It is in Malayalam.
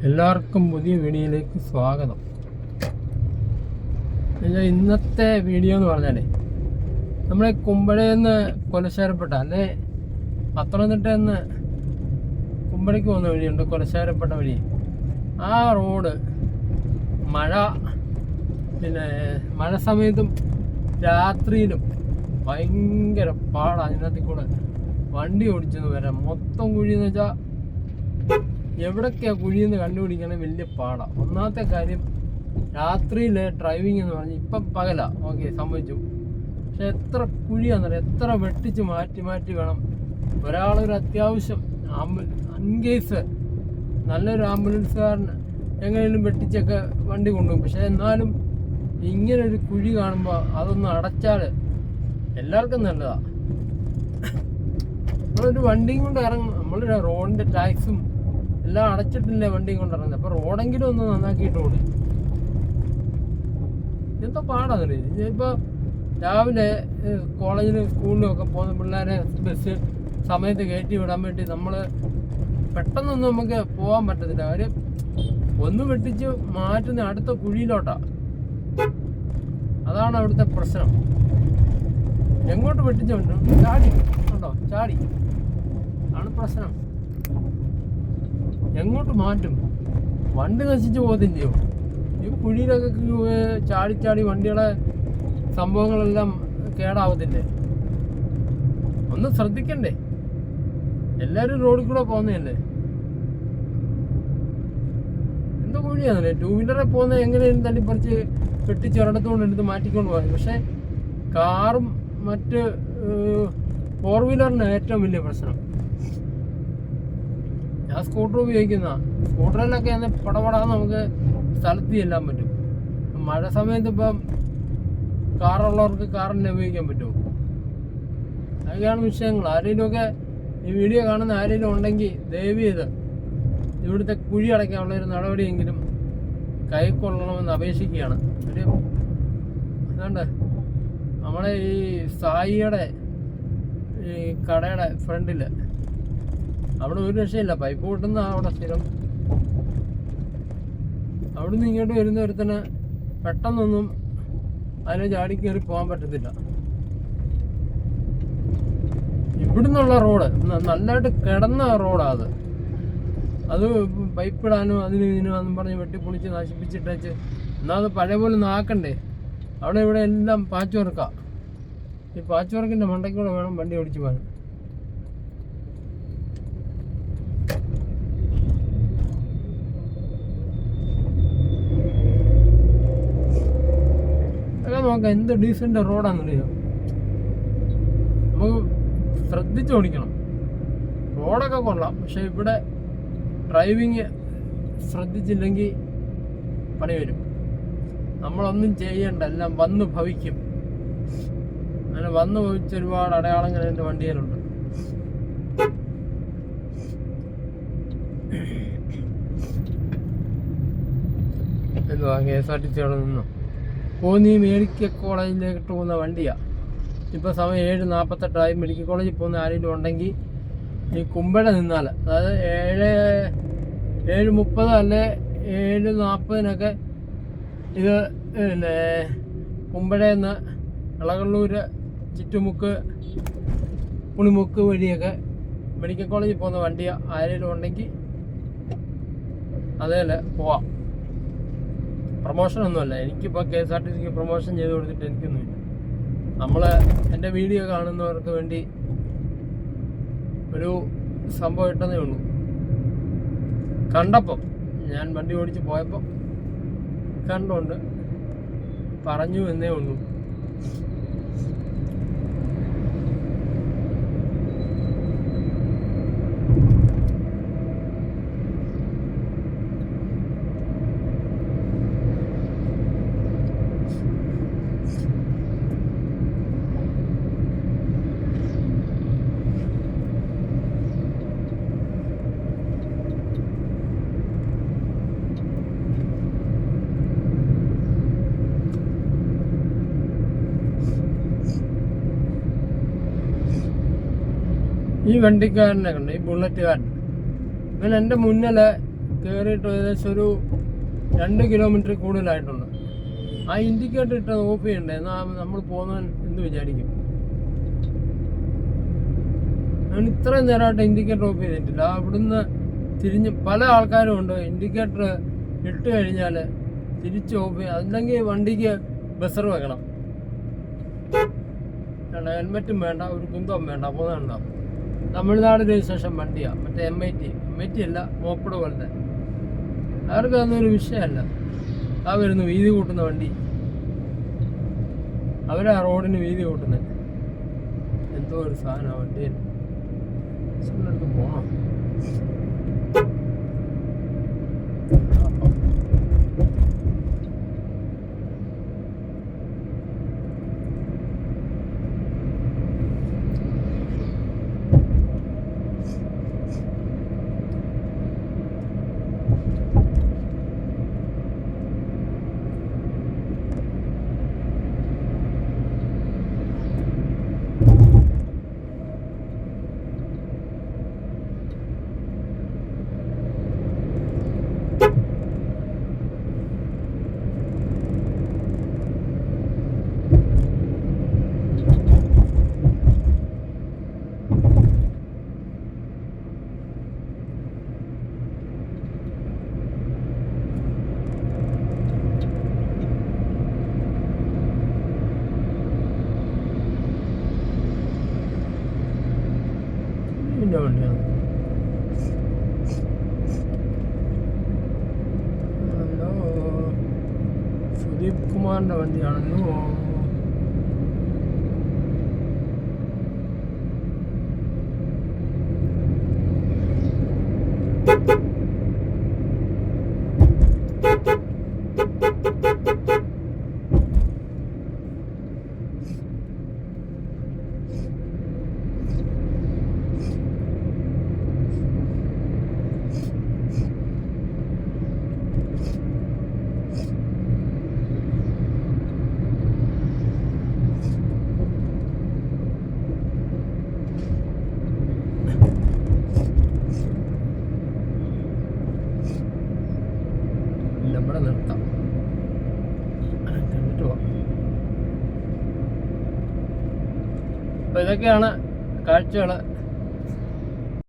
എല്ലാവർക്കും പുതിയ വീഡിയോയിലേക്ക് സ്വാഗതം. ഇന്നത്തെ വീഡിയോ എന്ന് പറഞ്ഞാലേ നമ്മളെ കുമ്പഴയിൽ നിന്ന് കൊലശേരപ്പെട്ട അല്ലെ പത്തനംതിട്ടയിൽ നിന്ന് കുമ്പഴയ്ക്ക് പോകുന്ന വഴിയുണ്ട്, കൊലശേരപ്പെട്ട വഴി. ആ റോഡ് മഴ സമയത്തും രാത്രിയിലും ഭയങ്കര പാടാണ്. അതിനകത്ത് കൂടെ വണ്ടി ഓടിച്ചെന്ന് വരാം. മൊത്തം കുഴിയെന്ന് വെച്ചാൽ എവിടൊക്കെയാണ് കുഴിയെന്ന് കണ്ടുപിടിക്കണേ വലിയ പാടാണ്. ഒന്നാമത്തെ കാര്യം രാത്രിയിലെ ഡ്രൈവിംഗ് എന്ന് പറഞ്ഞാൽ ഇപ്പം പകല ഓക്കെ സംഭവിച്ചു, പക്ഷെ എത്ര കുഴിയാണെന്നറിയാം, എത്ര വെട്ടിച്ച് മാറ്റി വേണം ഒരാളൊരു അത്യാവശ്യം ഇൻകേസ് നല്ലൊരു ആംബുലൻസുകാരന് എങ്ങനെയും വെട്ടിച്ചൊക്കെ വണ്ടി കൊണ്ടുപോകും. പക്ഷെ എന്നാലും ഇങ്ങനൊരു കുഴി കാണുമ്പോൾ അതൊന്ന് അടച്ചാൽ എല്ലാവർക്കും നല്ലതാണ്. നമ്മളൊരു വണ്ടിയും കൊണ്ട് ഇറങ്ങും, നമ്മളൊരു റോഡിൻ്റെ ടാക്സും എല്ലാം അടച്ചിട്ടില്ലേ വണ്ടിയും കൊണ്ട് ഇറങ്ങുന്നത്. അപ്പോൾ റോഡെങ്കിലും ഒന്ന് നന്നാക്കിയിട്ട് ഓടി. എന്തോ പാടാണ്. ഇപ്പോൾ രാവിലെ കോളേജിലും സ്കൂളിലും ഒക്കെ പോകുന്ന പിള്ളേരെ ബസ് സമയത്ത് കയറ്റി വിടാൻ വേണ്ടി നമ്മൾ പെട്ടെന്നൊന്നും നമുക്ക് പോകാൻ പറ്റത്തില്ല. കാര്യം ഒന്ന് വെട്ടിച്ച് മാറ്റുന്ന അടുത്ത കുഴിയിലോട്ടാണ്. അതാണ് അവിടുത്തെ പ്രശ്നം. എങ്ങോട്ട് വെട്ടിച്ചുകൊണ്ട് ചാടി ഉണ്ടോ, ചാടി ആണ് പ്രശ്നം. എങ്ങോട്ട് മാറ്റും, വണ്ടി നശിച്ചു പോകത്തില്ലയോ? ഈ കുഴിയിലൊക്കെ ചാടി വണ്ടിയുടെ സംഭവങ്ങളെല്ലാം കേടാവത്തില്ലേ? ഒന്ന് ശ്രദ്ധിക്കണ്ടേ? എല്ലാവരും റോഡിൽ കൂടെ പോകുന്നതല്ലേ? എന്തോ കുഴിയാണല്ലേ? ടൂ വീലറെ പോകുന്ന എങ്ങനെയും തല്ലിപ്പറിച്ച് വെട്ടിച്ചൊരിടത്തുകൊണ്ട് എടുത്ത് മാറ്റിക്കൊണ്ട് പോകാൻ. പക്ഷെ കാറും മറ്റ് ഫോർ വീലറിന് ഏറ്റവും വലിയ പ്രശ്നം. ഞാൻ സ്കൂട്ടർ ഉപയോഗിക്കുന്ന സ്കൂട്ടറിലൊക്കെ ആണെങ്കിൽ പടപടാന്ന് നമുക്ക് സ്ഥലത്ത് ചെല്ലാൻ പറ്റും. മഴ സമയത്ത് ഇപ്പം കാറുള്ളവർക്ക് കാറിനെ ഉപയോഗിക്കാൻ പറ്റുമോ? അതൊക്കെയാണ് വിഷയങ്ങൾ. ആരെങ്കിലുമൊക്കെ ഈ വീഡിയോ കാണുന്ന ആരെങ്കിലും ഉണ്ടെങ്കിൽ ദയവ് ചെയ്ത് ഇവിടുത്തെ കുഴി അടയ്ക്കാനുള്ള ഒരു നടപടിയെങ്കിലും കൈക്കൊള്ളണമെന്ന് അപേക്ഷിക്കുകയാണ്. ഒരു അതുകൊണ്ട് നമ്മളെ ഈ സായിയുടെ ഈ കടയുടെ ഫ്രണ്ടിൽ അവിടെ ഒരു രക്ഷയില്ല, പൈപ്പ് പൊട്ടുന്ന അവിടെ സ്ഥിരം. അവിടുന്ന് ഇങ്ങോട്ട് വരുന്ന ഒരുത്തന് പെട്ടെന്നൊന്നും അതിനെ ചാടി കയറി പോകാൻ പറ്റത്തില്ല. ഇവിടുന്നുള്ള റോഡ് നല്ലതായിട്ട് കിടന്ന റോഡാണ് അത് പൈപ്പ് ഇടാനും അതിനും ഇതിനും എന്നും പറഞ്ഞ് വെട്ടിപ്പൊളിച്ച് നശിപ്പിച്ചിട്ടേച്ച്. എന്നാൽ അത് പഴയ പോലെ നാക്കണ്ടേ? അവിടെ ഇവിടെ എല്ലാം പാച്ച് വർക്കാണ്. ഈ പാച്ച് വർക്കിൻ്റെ മണ്ടയ്ക്കൂടെ വേണം വണ്ടി ഓടിച്ചു പോകാൻ. നോക്കാം എന്ത് ഡീസൻ്റ് റോഡാണെന്നറിയോ? നമുക്ക് ശ്രദ്ധിച്ച് ഓടിക്കണം. റോഡൊക്കെ കൊള്ളാം, പക്ഷെ ഇവിടെ ഡ്രൈവിങ് ശ്രദ്ധിച്ചില്ലെങ്കിൽ പണി വരും. നമ്മളൊന്നും ചെയ്യണ്ട, എല്ലാം വന്ന് ഭവിക്കും. അങ്ങനെ വന്ന് ഭവിച്ച ഒരുപാട് അടയാളങ്ങൾ എൻ്റെ വണ്ടിയിലുണ്ട്. എന്തുവാ KSRTC അവിടെ നിന്നോ കോന്നി മെഡിക്കൽ കോളേജിലേക്ക് പോകുന്ന വണ്ടിയാണ്. ഇപ്പോൾ സമയം 7:48 മെഡിക്കൽ കോളേജിൽ പോകുന്ന ആരെങ്കിലും ഉണ്ടെങ്കിൽ ഈ കുമ്പഴ നിന്നാൽ, അതായത് 7:30 അല്ലെ 7:40 ഇത് പിന്നെ കുമ്പഴയിൽ നിന്ന് ഇളകള്ളൂർ ചിറ്റുമുക്ക് പുളിമുക്ക് വഴിയൊക്കെ മെഡിക്കൽ കോളേജിൽ പോകുന്ന വണ്ടിയാണ്. ആരെങ്കിലും ഉണ്ടെങ്കിൽ അതേലെ പോവാം. പ്രൊമോഷനൊന്നുമല്ല, എനിക്കിപ്പോൾ KSRTCക്ക് പ്രൊമോഷൻ ചെയ്ത് കൊടുത്തിട്ട് എനിക്കൊന്നുമില്ല. എൻ്റെ വീഡിയോ കാണുന്നവർക്ക് വേണ്ടി ഒരു സംഭവം ഇട്ടതേ ഉള്ളൂ. കണ്ടപ്പം ഞാൻ വണ്ടി ഓടിച്ച് പോയപ്പോൾ കണ്ടുകൊണ്ട് പറഞ്ഞു എന്നേ ഉള്ളൂ. ഈ വണ്ടിക്കാരനെ കണ്ട്, ഈ ബുള്ളറ്റുകാരൻ, ഇവൻ എൻ്റെ മുന്നിൽ കയറിയിട്ട് ഏകദേശം ഒരു 2 കിലോമീറ്റർ കൂടുതലായിട്ടുണ്ട്. ആ ഇൻഡിക്കേറ്റർ ഇട്ട് ഓഫ് ചെയ്യണ്ടേ? എന്നാൽ നമ്മൾ പോകുന്നവൻ എന്ത് വിചാരിക്കും? ഞാൻ ഇത്രയും നേരമായിട്ട് ഇൻഡിക്കേറ്റർ ഓഫ് ചെയ്തിട്ടില്ല. അവിടുന്ന് തിരിഞ്ഞ് പല ആൾക്കാരും ഉണ്ട് ഇൻഡിക്കേറ്റർ ഇട്ട് കഴിഞ്ഞാൽ തിരിച്ച് ഓഫ് ചെയ്യുക. അല്ലെങ്കിൽ വണ്ടിക്ക് ബസർ വെക്കണം. ഹെൽമെറ്റും വേണ്ട, ഒരു കുന്തവും വേണ്ട. പോകുന്നുണ്ടോ? തമിഴ്നാട് രജിസ്ട്രേഷൻ വണ്ടിയാണ്. മറ്റേ MIT അല്ല, മോപ്പട് പോലത്തെ. അവർക്ക് അതൊന്നും ഒരു വിഷയമല്ല. ആ വരുന്നു വീതി കൂട്ടുന്ന വണ്ടി. അവരാ റോഡിന് വീതി കൂട്ടുന്നത്. എന്തോ ഒരു സാധനമാണ് വണ്ടിയിൽ. അടുത്ത് പോകണം. വണ്ടിയാണ്. ഹലോ, സുദീപ് കുമാറിന്റെ വണ്ടിയാണല്ലോ. ഇവിടെ നിർത്താം. കണ്ടിട്ട് പോവാം. അപ്പോൾ ഇതൊക്കെയാണ് കാഴ്ചകൾ.